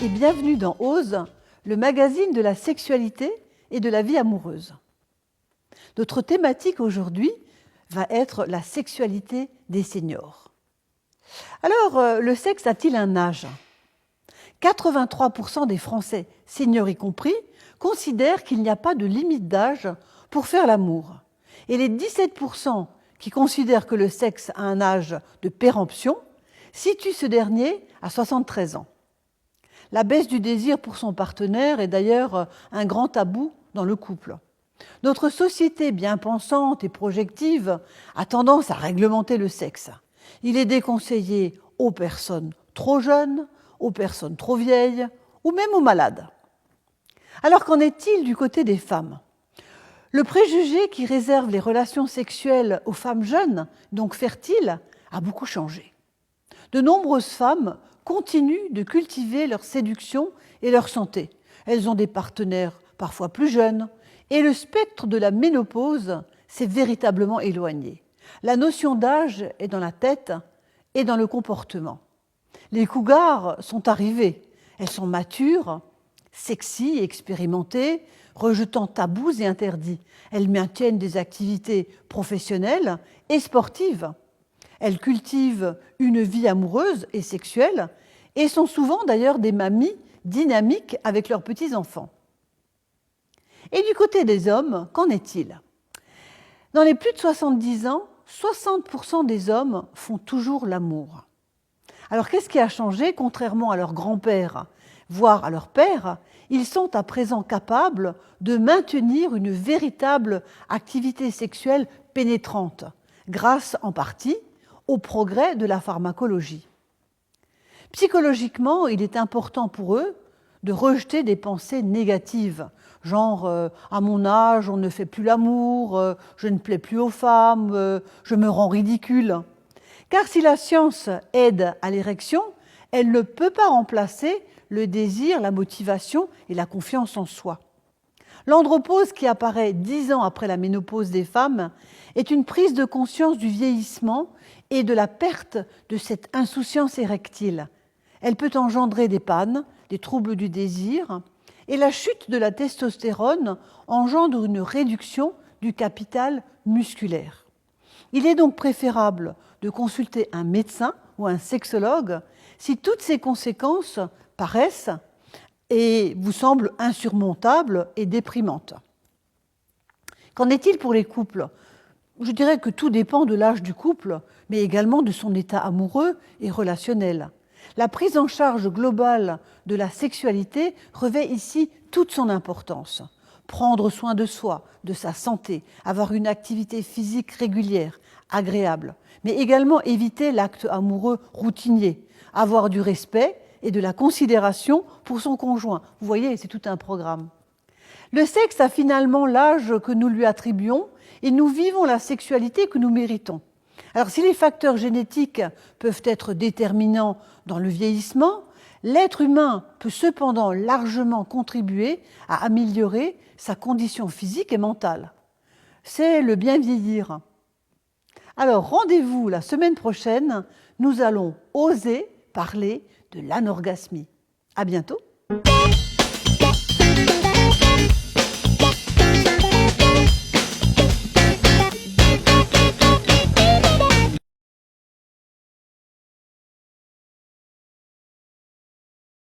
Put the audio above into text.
et bienvenue dans Ose, le magazine de la sexualité et de la vie amoureuse. Notre thématique aujourd'hui va être la sexualité des seniors. Alors, le sexe a-t-il un âge ? 83% des Français, seniors y compris, considèrent qu'il n'y a pas de limite d'âge pour faire l'amour. Et les 17% qui considèrent que le sexe a un âge de péremption situent ce dernier à 73 ans. La baisse du désir pour son partenaire est d'ailleurs un grand tabou dans le couple. Notre société bien pensante et projective a tendance à réglementer le sexe. Il est déconseillé aux personnes trop jeunes, aux personnes trop vieilles ou même aux malades. Alors qu'en est-il du côté des femmes ? Le préjugé qui réserve les relations sexuelles aux femmes jeunes, donc fertiles, a beaucoup changé. De nombreuses femmes continuent de cultiver leur séduction et leur santé. Elles ont des partenaires parfois plus jeunes et le spectre de la ménopause s'est véritablement éloigné. La notion d'âge est dans la tête et dans le comportement. Les cougars sont arrivées. Elles sont matures, sexy et expérimentées, rejetant tabous et interdits. Elles maintiennent des activités professionnelles et sportives. Elles cultivent une vie amoureuse et sexuelle et sont souvent d'ailleurs des mamies dynamiques avec leurs petits-enfants. Et du côté des hommes, qu'en est-il ? Dans les plus de 70 ans, 60% des hommes font toujours l'amour. Alors qu'est-ce qui a changé ? Contrairement à leurs grands-pères, voire à leurs pères, ils sont à présent capables de maintenir une véritable activité sexuelle pénétrante, grâce en partie au progrès de la pharmacologie. Psychologiquement, il est important pour eux de rejeter des pensées négatives, genre à mon âge, on ne fait plus l'amour, je ne plais plus aux femmes, je me rends ridicule. Car si la science aide à l'érection, elle ne peut pas remplacer le désir, la motivation et la confiance en soi. L'andropause, qui apparaît 10 ans après la ménopause des femmes, est une prise de conscience du vieillissement et de la perte de cette insouciance érectile. Elle peut engendrer des pannes, des troubles du désir, et la chute de la testostérone engendre une réduction du capital musculaire. Il est donc préférable de consulter un médecin ou un sexologue si toutes ces conséquences paraissent et vous semblent insurmontables et déprimantes. Qu'en est-il pour les couples ? Je dirais que tout dépend de l'âge du couple, mais également de son état amoureux et relationnel. La prise en charge globale de la sexualité revêt ici toute son importance. Prendre soin de soi, de sa santé, avoir une activité physique régulière, agréable, mais également éviter l'acte amoureux routinier, avoir du respect et de la considération pour son conjoint. Vous voyez, c'est tout un programme. Le sexe a finalement l'âge que nous lui attribuons et nous vivons la sexualité que nous méritons. Alors, si les facteurs génétiques peuvent être déterminants dans le vieillissement, l'être humain peut cependant largement contribuer à améliorer sa condition physique et mentale. C'est le bien vieillir. Alors, rendez-vous la semaine prochaine, nous allons oser parler de l'anorgasmie. À bientôt.